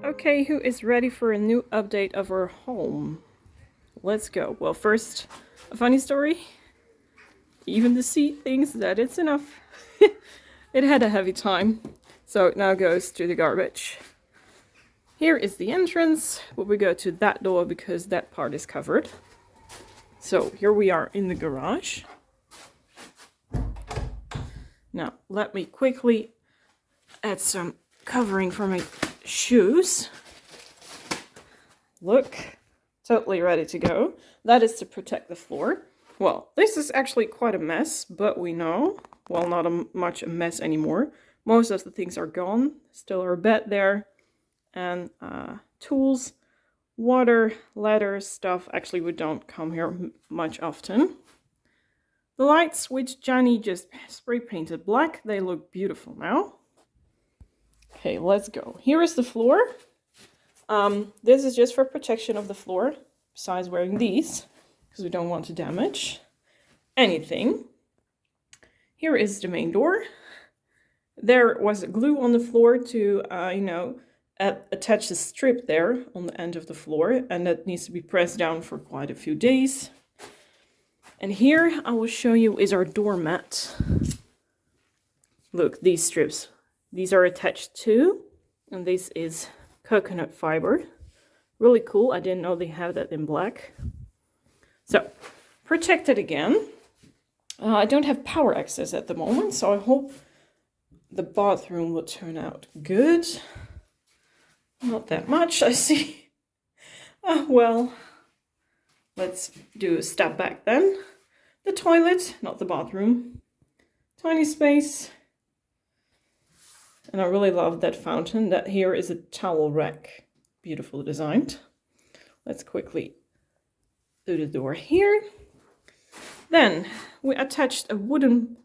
Okay, who is ready for a new update of our home? Let's go. Well, first, a funny story. Even the seat thinks that it's enough. It had a heavy time, so it now goes to the garbage. Here is the entrance, but we go to that door because that part is covered. So here we are in the garage. Now, let me quickly add some covering for my shoes. Look, totally ready to go. That is to protect the floor. Well, this is actually quite a mess, but we know, well, not much a mess anymore. Most of the things are gone. Still our bed there, and tools, water, ladder stuff. Actually, we don't come here much often. The lights, which Johnny just spray painted black, they look beautiful now. Okay, let's go. Here is the floor. This is just for protection of the floor, besides wearing these, because we don't want to damage anything. Here is the main door. There was glue on the floor to, attach the strip there on the end of the floor, and that needs to be pressed down for quite a few days. And here I will show you is our doormat. Look, these strips. These are attached too, and this is coconut fiber. Really cool. I didn't know they have that in black. So, protected again. I don't have power access at the moment, so I hope the bathroom will turn out good. Not that much, I see. Well, let's do a step back then. The toilet, not the bathroom. Tiny space. And I really love that fountain. That here is a towel rack. Beautifully designed. Let's quickly do the door here. Then we attached a wooden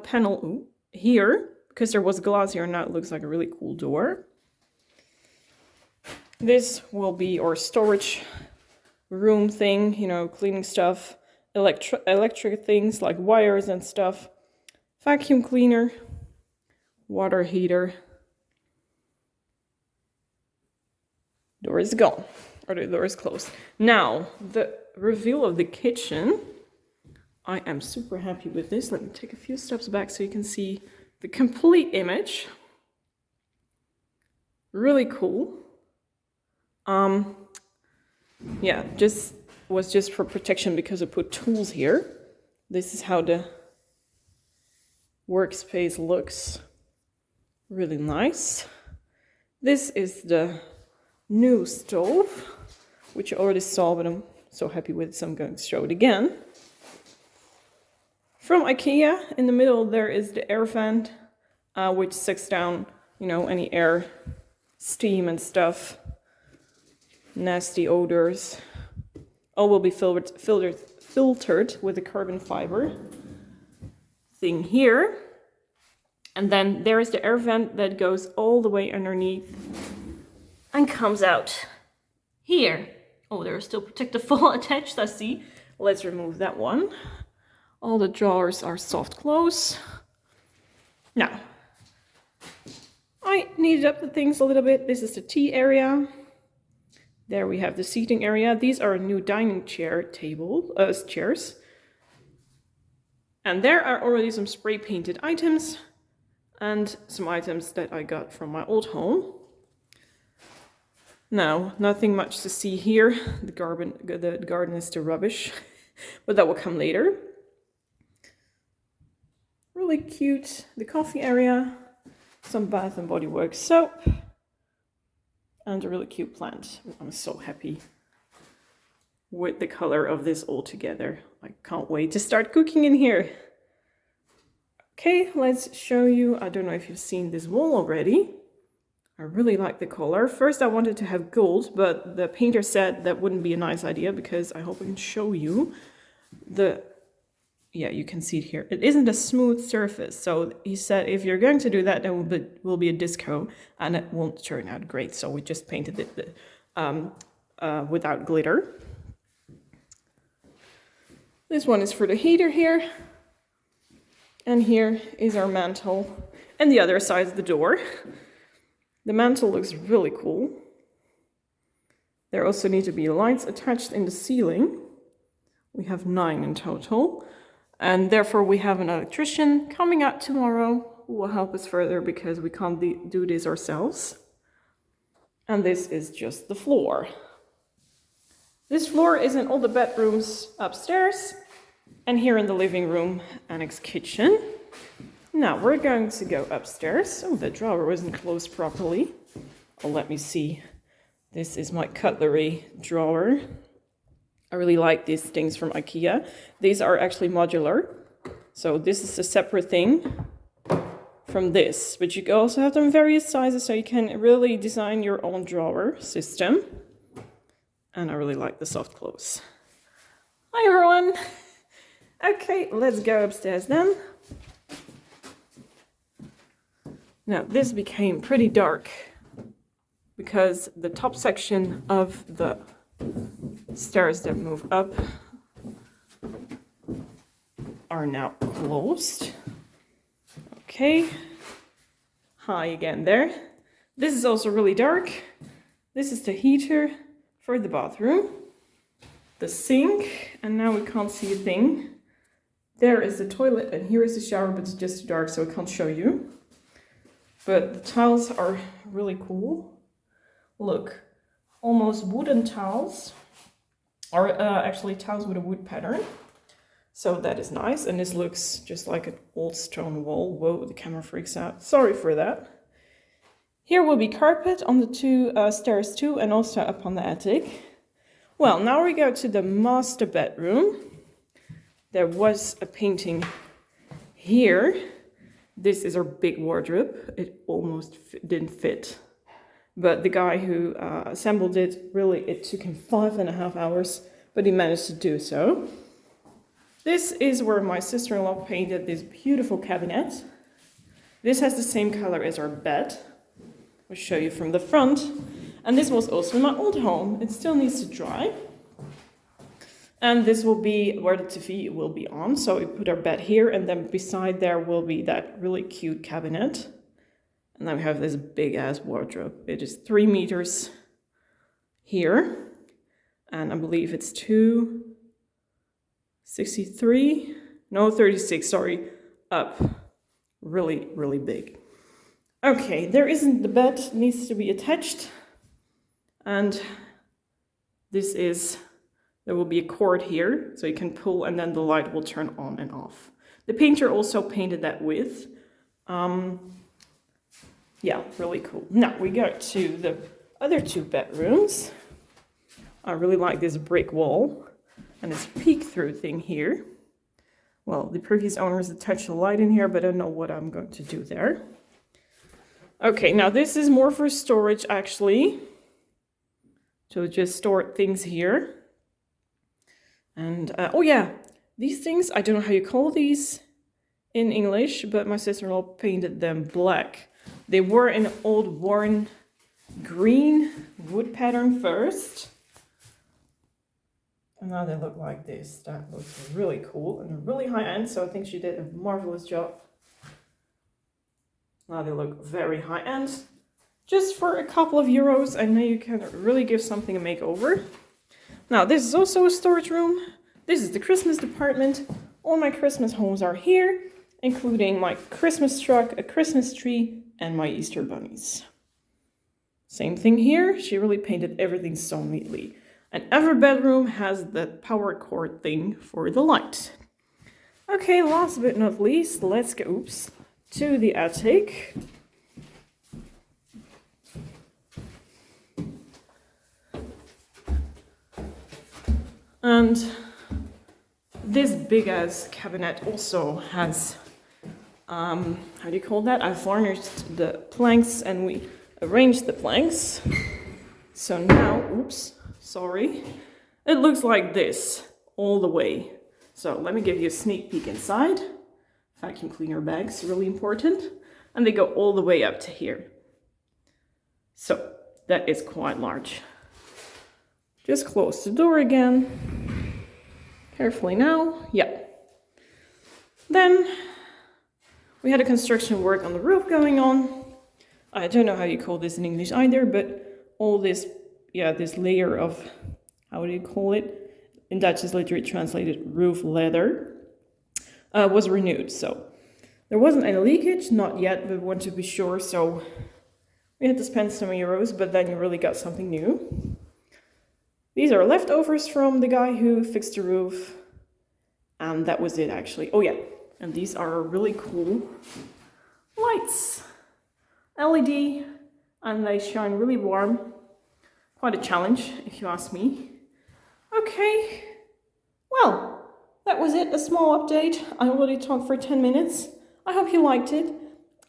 panel here, because there was glass here, and now it looks like a really cool door. This will be our storage room thing, cleaning stuff, electric things like wires and stuff, vacuum cleaner, water heater. Door is gone, or the door is closed. Now, the reveal of the kitchen. I am super happy with this. Let me take a few steps back so you can see the complete image. Really cool. Yeah, was just for protection because I put tools here. This is how the workspace looks. Really nice. This is the new stove, which you already saw, but I'm so happy with it, so I'm going to show it again. From IKEA, in the middle there is the air vent, which sucks down, any air, steam and stuff, nasty odors. All will be filtered with a carbon fiber thing here. And then there is the air vent that goes all the way underneath and comes out here. Oh, there's still protective foil attached, I see. Let's remove that one. All the drawers are soft close. Now, I kneaded up the things a little bit. This is the tea area. There we have the seating area. These are new dining chairs. And there are already some spray painted items and some items that I got from my old home. Now, nothing much to see here. The garden is still rubbish, but that will come later. Really cute. The coffee area, some Bath and Body Works soap, and a really cute plant. I'm so happy with the color of this all together. I can't wait to start cooking in here. Okay, let's show you. I don't know if you've seen this wall already. I really like the color. First I wanted to have gold, but the painter said that wouldn't be a nice idea because I hope I can show you yeah, you can see it here. It isn't a smooth surface. So he said if you're going to do that, there will be a disco and it won't turn out great. So we just painted it without glitter. This one is for the heater here. And here is our mantle. And the other side of the door. The mantle looks really cool. There also need to be lights attached in the ceiling. We have 9 in total. And therefore we have an electrician coming out tomorrow who will help us further because we can't do this ourselves. And this is just the floor. This floor is in all the bedrooms upstairs and here in the living room, annex kitchen. Now we're going to go upstairs. Oh, the drawer wasn't closed properly. Oh, let me see. This is my cutlery drawer. I really like these things from IKEA. These are actually modular. So this is a separate thing from this. But you can also have them in various sizes so you can really design your own drawer system. And I really like the soft close. Hi everyone! Okay, let's go upstairs then. Now this became pretty dark because the top section of the stairs that move up are now closed. Okay. Hi again there. This is also really dark. This is the heater for the bathroom. The sink, and now we can't see a thing. There is the toilet and here is the shower, but it's just too dark so I can't show you. But the tiles are really cool. Look, almost wooden tiles. Or actually tiles with a wood pattern. So that is nice, and this looks just like an old stone wall. Whoa, the camera freaks out. Sorry for that. Here will be carpet on the 2 stairs too, and also up on the attic. Well, now we go to the master bedroom. There was a painting here. This is our big wardrobe. It almost didn't fit. But the guy who assembled it, really, it took him 5.5 hours, but he managed to do so. This is where my sister-in-law painted this beautiful cabinet. This has the same color as our bed. I'll show you from the front. And this was also in my old home. It still needs to dry. And this will be where the TV will be on. So we put our bed here, and then beside there will be that really cute cabinet. And then we have this big ass wardrobe. It is 3 meters here. And I believe it's 263, no, 36, sorry, up. Really, really big. Okay, there isn't, the bed needs to be attached. And this is, there will be a cord here, so you can pull and then the light will turn on and off. The painter also painted that with. Yeah, really cool. Now we go to the other 2 bedrooms. I really like this brick wall and this peek-through thing here. Well, the previous owners attached a light in here, but I don't know what I'm going to do there. Okay, now this is more for storage actually. So just store things here. And, oh yeah, these things, I don't know how you call these in English, but my sister-in-law painted them black. They were in old worn green wood pattern first. And now they look like this. That looks really cool and really high end, so I think she did a marvelous job. Now they look very high end. Just for a couple of euros, I know you can really give something a makeover. Now this is also a storage room. This is the Christmas department. All my Christmas homes are here, including my Christmas truck, a Christmas tree, and my Easter bunnies. Same thing here. She really painted everything so neatly. And every bedroom has the power cord thing for the light. Okay, last but not least, let's go, to the attic. And this big ass cabinet also has, how do you call that? I varnished the planks and we arranged the planks. So now, sorry, it looks like this all the way. So let me give you a sneak peek inside. Vacuum cleaner bags, really important. And they go all the way up to here. So that is quite large. Just close the door again. Carefully now. Yeah. Then we had a construction work on the roof going on. I don't know how you call this in English either, but all this this layer of, how do you call it? In Dutch is literally translated roof leather, was renewed. So there wasn't any leakage, not yet, but we want to be sure. So we had to spend some euros, but then you really got something new. These are leftovers from the guy who fixed the roof. And that was it, actually. Oh yeah, and these are really cool lights. LED, and they shine really warm. Quite a challenge, if you ask me. Okay, well, that was it, a small update. I already talked for 10 minutes. I hope you liked it,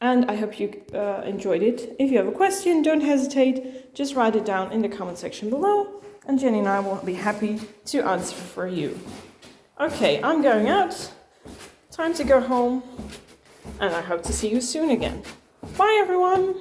and I hope you enjoyed it. If you have a question, don't hesitate. Just write it down in the comment section below, and Jenny and I will be happy to answer for you. Okay, I'm going out. Time to go home, and I hope to see you soon again. Bye, everyone!